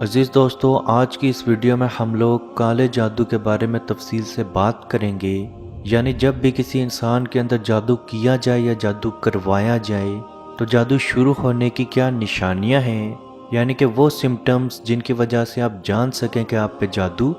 عزیز دوستو، آج کی اس ویڈیو میں ہم لوگ کالے جادو کے بارے میں تفصیل سے بات کریں گے۔ یعنی جب بھی کسی انسان کے اندر جادو کیا جائے یا جادو کروایا جائے تو جادو شروع ہونے کی کیا نشانیاں ہیں، یعنی کہ وہ سمٹمز جن کی وجہ سے آپ جان سکیں کہ آپ پہ جادو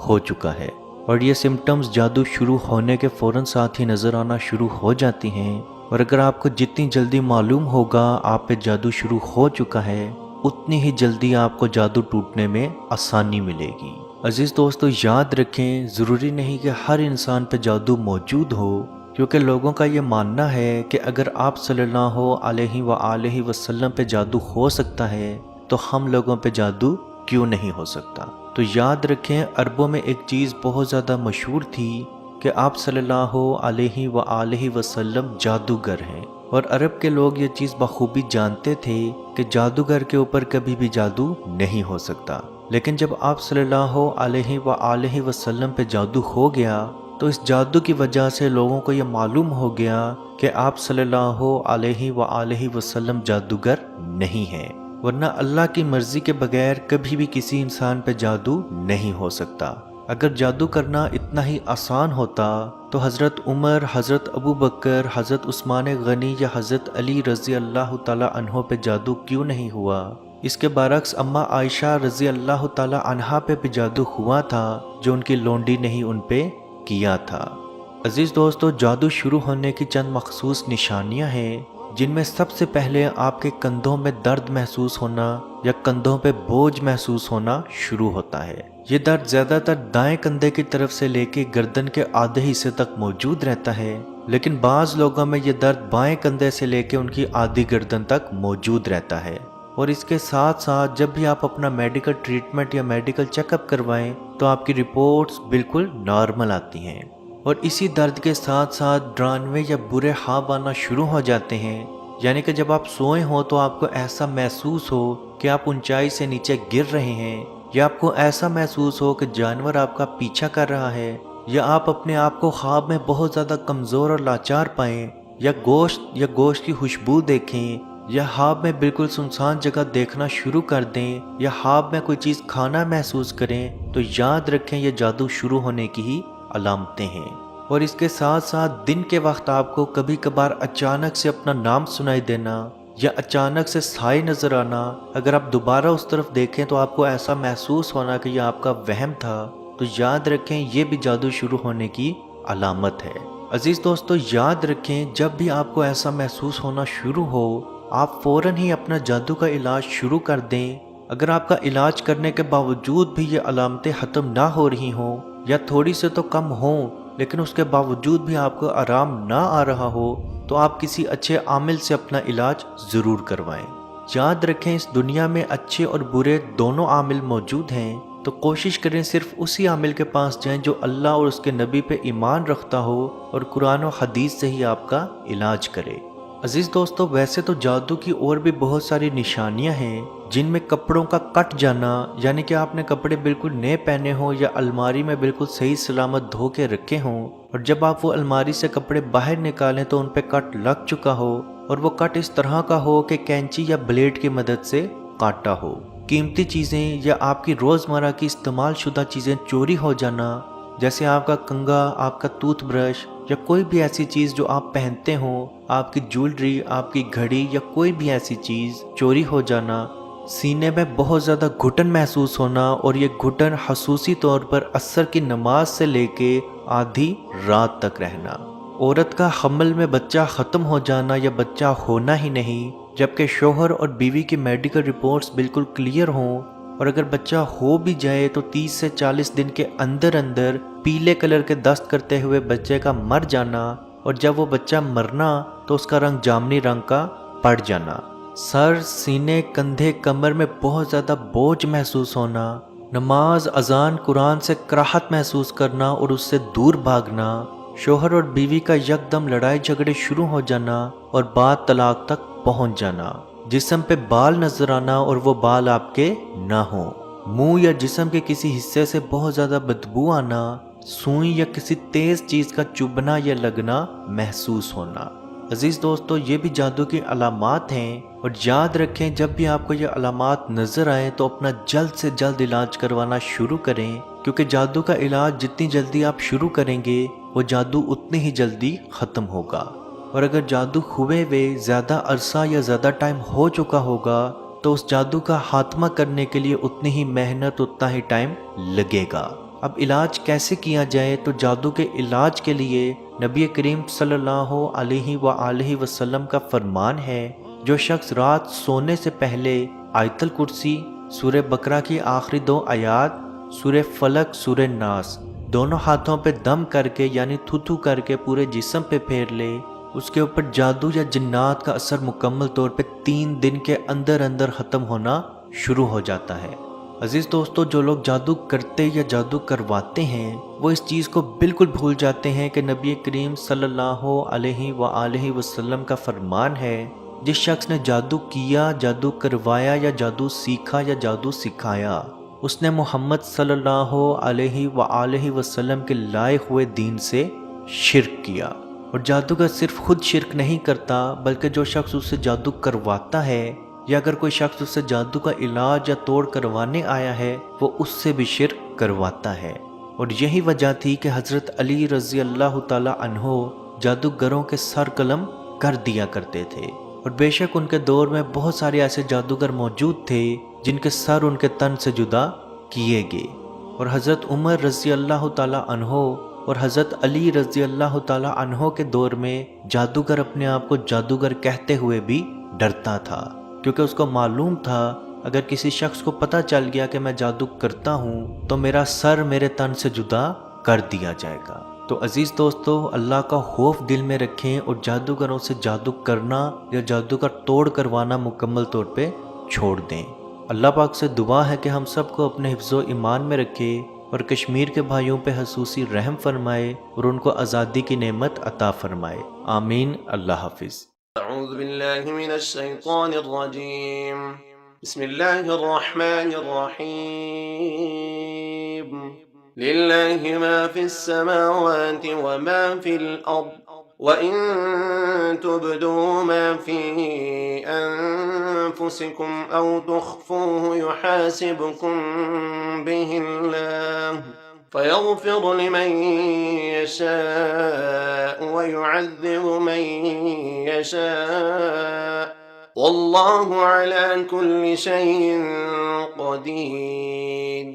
ہو چکا ہے۔ اور یہ سمٹمز جادو شروع ہونے کے فوراً ساتھ ہی نظر آنا شروع ہو جاتی ہیں، اور اگر آپ کو جتنی جلدی معلوم ہوگا آپ پہ جادو شروع ہو چکا ہے اتنی ہی جلدی آپ کو جادو ٹوٹنے میں آسانی ملے گی۔ عزیز دوستو، یاد رکھیں ضروری نہیں کہ ہر انسان پہ جادو موجود ہو، کیونکہ لوگوں کا یہ ماننا ہے کہ اگر آپ صلی اللہ علیہ وآلہ وسلم پہ جادو ہو سکتا ہے تو ہم لوگوں پہ جادو کیوں نہیں ہو سکتا۔ تو یاد رکھیں، عربوں میں ایک چیز بہت زیادہ مشہور تھی کہ آپ صلی اللہ علیہ وآلہ وسلم جادوگر ہیں، اور عرب کے لوگ یہ چیز بخوبی جانتے تھے کہ جادوگر کے اوپر کبھی بھی جادو نہیں ہو سکتا۔ لیکن جب آپ صلی اللہ علیہ وآلہ وسلم پہ جادو ہو گیا تو اس جادو کی وجہ سے لوگوں کو یہ معلوم ہو گیا کہ آپ صلی اللہ علیہ وآلہ وسلم جادوگر نہیں ہیں، ورنہ اللہ کی مرضی کے بغیر کبھی بھی کسی انسان پہ جادو نہیں ہو سکتا۔ اگر جادو کرنا اتنا ہی آسان ہوتا تو حضرت عمر، حضرت ابو بکر، حضرت عثمان غنی یا حضرت علی رضی اللہ تعالی عنہ پہ جادو کیوں نہیں ہوا؟ اس کے برعکس اماں عائشہ رضی اللہ تعالی عنہا پہ بھی جادو ہوا تھا جو ان کی لونڈی نے ہی ان پہ کیا تھا۔ عزیز دوستو، جادو شروع ہونے کی چند مخصوص نشانیاں ہیں جن میں سب سے پہلے آپ کے کندھوں میں درد محسوس ہونا یا کندھوں پہ بوجھ محسوس ہونا شروع ہوتا ہے۔ یہ درد زیادہ تر دائیں کندھے کی طرف سے لے کے گردن کے آدھے حصے تک موجود رہتا ہے، لیکن بعض لوگوں میں یہ درد بائیں کندھے سے لے کے ان کی آدھی گردن تک موجود رہتا ہے۔ اور اس کے ساتھ ساتھ جب بھی آپ اپنا میڈیکل ٹریٹمنٹ یا میڈیکل چیک اپ کروائیں تو آپ کی رپورٹس بالکل نارمل آتی ہیں۔ اور اسی درد کے ساتھ ساتھ ڈرانوے یا برے خواب آنا شروع ہو جاتے ہیں، یعنی کہ جب آپ سوئے ہوں تو آپ کو ایسا محسوس ہو کہ آپ اونچائی سے نیچے گر رہے ہیں، یا آپ کو ایسا محسوس ہو کہ جانور آپ کا پیچھا کر رہا ہے، یا آپ اپنے آپ کو خواب میں بہت زیادہ کمزور اور لاچار پائیں، یا گوشت کی خوشبو دیکھیں، یا خواب میں بالکل سنسان جگہ دیکھنا شروع کر دیں، یا خواب میں کوئی چیز کھانا محسوس کریں، تو یاد رکھیں یہ جادو شروع ہونے کی ہی علامتیں ہیں۔ اور اس کے ساتھ ساتھ دن کے وقت آپ کو کبھی کبھار اچانک سے اپنا نام سنائی دینا یا اچانک سے سائے نظر آنا، اگر آپ دوبارہ اس طرف دیکھیں تو آپ کو ایسا محسوس ہونا کہ یہ آپ کا وہم تھا، تو یاد رکھیں یہ بھی جادو شروع ہونے کی علامت ہے۔ عزیز دوستو، یاد رکھیں جب بھی آپ کو ایسا محسوس ہونا شروع ہو آپ فوراً ہی اپنا جادو کا علاج شروع کر دیں۔ اگر آپ کا علاج کرنے کے باوجود بھی یہ علامتیں ختم نہ ہو رہی ہوں یا تھوڑی سے تو کم ہوں لیکن اس کے باوجود بھی آپ کو آرام نہ آ رہا ہو تو آپ کسی اچھے عامل سے اپنا علاج ضرور کروائیں۔ یاد رکھیں اس دنیا میں اچھے اور برے دونوں عامل موجود ہیں، تو کوشش کریں صرف اسی عامل کے پاس جائیں جو اللہ اور اس کے نبی پہ ایمان رکھتا ہو اور قرآن و حدیث سے ہی آپ کا علاج کرے۔ عزیز دوستو، ویسے تو جادو کی اور بھی بہت ساری نشانیاں ہیں جن میں کپڑوں کا کٹ جانا، یعنی کہ آپ نے کپڑے بالکل نئے پہنے ہوں یا الماری میں بالکل صحیح سلامت دھو کے رکھے ہوں، اور جب آپ وہ الماری سے کپڑے باہر نکالیں تو ان پہ کٹ لگ چکا ہو، اور وہ کٹ اس طرح کا ہو کہ کینچی یا بلیڈ کی مدد سے کاٹا ہو۔ قیمتی چیزیں یا آپ کی روزمرہ کی استعمال شدہ چیزیں چوری ہو جانا، جیسے آپ کا کنگھا، آپ کا ٹوتھ برش یا کوئی بھی ایسی چیز جو آپ پہنتے ہوں، آپ کی جولری، آپ کی گھڑی یا کوئی بھی ایسی چیز چوری ہو جانا، سینے میں بہت زیادہ گھٹن محسوس ہونا، اور یہ گھٹن خصوصی طور پر عصر کی نماز سے لے کے آدھی رات تک رہنا، عورت کا حمل میں بچہ ختم ہو جانا یا بچہ ہونا ہی نہیں جبکہ شوہر اور بیوی کی میڈیکل رپورٹس بالکل کلیئر ہوں، اور اگر بچہ ہو بھی جائے تو 30 سے 40 دن کے اندر اندر پیلے کلر کے دست کرتے ہوئے بچے کا مر جانا، اور جب وہ بچہ مرنا تو اس کا رنگ جامنی رنگ کا پڑ جانا، سر، سینے، کندھے، کمر میں بہت زیادہ بوجھ محسوس ہونا، نماز، اذان، قرآن سے کراہت محسوس کرنا اور اس سے دور بھاگنا، شوہر اور بیوی کا یکدم لڑائی جھگڑے شروع ہو جانا اور بعد طلاق تک پہنچ جانا، جسم پہ بال نظر آنا اور وہ بال آپ کے نہ ہوں، منہ یا جسم کے کسی حصے سے بہت زیادہ بدبو آنا، سوئی یا کسی تیز چیز کا چبھنا یا لگنا محسوس ہونا۔ عزیز دوستو، یہ بھی جادو کی علامات ہیں، اور یاد رکھیں جب بھی آپ کو یہ علامات نظر آئیں تو اپنا جلد سے جلد علاج کروانا شروع کریں، کیونکہ جادو کا علاج جتنی جلدی آپ شروع کریں گے وہ جادو اتنی ہی جلدی ختم ہوگا، اور اگر جادو ہوئے ہوئے زیادہ عرصہ یا زیادہ ٹائم ہو چکا ہوگا تو اس جادو کا خاتمہ کرنے کے لیے اتنی ہی محنت، اتنا ہی ٹائم لگے گا۔ اب علاج کیسے کیا جائے؟ تو جادو کے علاج کے لیے نبی کریم صلی اللہ علیہ وآلہ وسلم کا فرمان ہے، جو شخص رات سونے سے پہلے آیت الکرسی، سورہ بقرہ کی آخری 2 آیات، سورہ فلق، سورہ ناس دونوں ہاتھوں پہ دم کر کے یعنی تھو کر کے پورے جسم پہ پھیر لے، اس کے اوپر جادو یا جنات کا اثر مکمل طور پہ 3 دن کے اندر اندر ختم ہونا شروع ہو جاتا ہے۔ عزیز دوستو، جو لوگ جادو کرتے یا جادو کرواتے ہیں وہ اس چیز کو بالکل بھول جاتے ہیں کہ نبی کریم صلی اللہ علیہ وآلہ وسلم کا فرمان ہے، جس شخص نے جادو کیا، جادو کروایا یا جادو سیکھا یا جادو سکھایا، اس نے محمد صلی اللہ علیہ وآلہ وسلم کے لائے ہوئے دین سے شرک کیا۔ اور جادوگر صرف خود شرک نہیں کرتا، بلکہ جو شخص اس سے جادو کرواتا ہے، یا اگر کوئی شخص اس سے جادو کا علاج یا توڑ کروانے آیا ہے، وہ اس سے بھی شرک کرواتا ہے۔ اور یہی وجہ تھی کہ حضرت علی رضی اللہ تعالی عنہ جادوگروں کے سر قلم کر دیا کرتے تھے، اور بے شک ان کے دور میں بہت سارے ایسے جادوگر موجود تھے جن کے سر ان کے تن سے جدا کیے گئے۔ اور حضرت عمر رضی اللہ تعالی عنہ اور حضرت علی رضی اللہ تعالی عنہ کے دور میں جادوگر اپنے آپ کو جادوگر کہتے ہوئے بھی ڈرتا تھا، کیونکہ اس کو معلوم تھا اگر کسی شخص کو پتہ چل گیا کہ میں جادو کرتا ہوں تو میرا سر میرے تن سے جدا کر دیا جائے گا۔ تو عزیز دوستو، اللہ کا خوف دل میں رکھیں اور جادوگروں سے جادو کرنا یا جادو کا توڑ کروانا مکمل طور پہ چھوڑ دیں۔ اللہ پاک سے دعا ہے کہ ہم سب کو اپنے حفظ و ایمان میں رکھے، اور کشمیر کے بھائیوں پہ خصوصی رحم فرمائے اور ان کو آزادی کی نعمت عطا فرمائے۔ آمین۔ اللہ حافظ۔ اعوذ باللہ من الشیطان الرجیم، بسم اللہ الرحمن الرحیم، للہ ما فی السماوات وما فی الارض، وَإِن تُبْدُوا مَا فِي أَنفُسِكُمْ أَوْ تُخْفُوهُ يُحَاسِبْكُم بِهِ اللَّهُ فَيَغْفِرُ لِمَن يَشَاءُ وَيُعَذِّبُ مَن يَشَاءُ وَاللَّهُ عَلَى كُلِّ شَيْءٍ قَدِيرٌ۔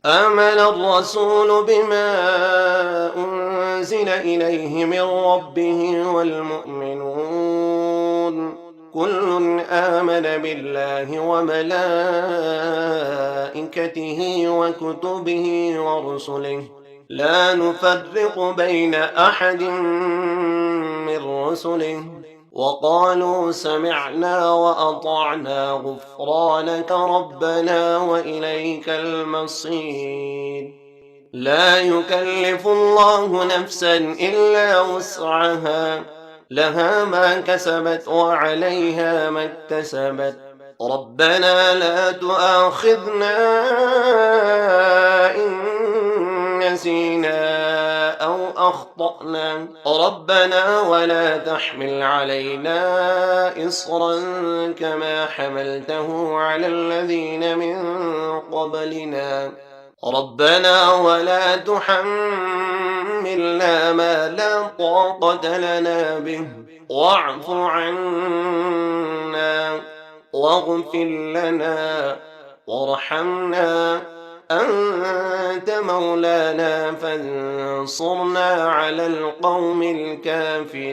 آمن الرسول بما أنزل إليه من ربه والمؤمنون كل آمن بالله وملائكته وكتبه ورسله لا نفرق بين أحد من رسله وقالوا سمعنا وأطعنا غفرانك ربنا وإليك المصير۔ لا يكلف الله نفسا إلا وسعها، لها ما كسبت وعليها ما اكتسبت، ربنا لا تؤاخذنا إن نسينا أو أخطأنا، ربنا ولا تحمل علينا إصرا كما حملته على الذين من قبلنا، ربنا ولا تحملنا ما لا طاقة لنا به، واعف عنا واغفر لنا وارحمنا، أنت مولانا فانصرنا على القوم الكافرين۔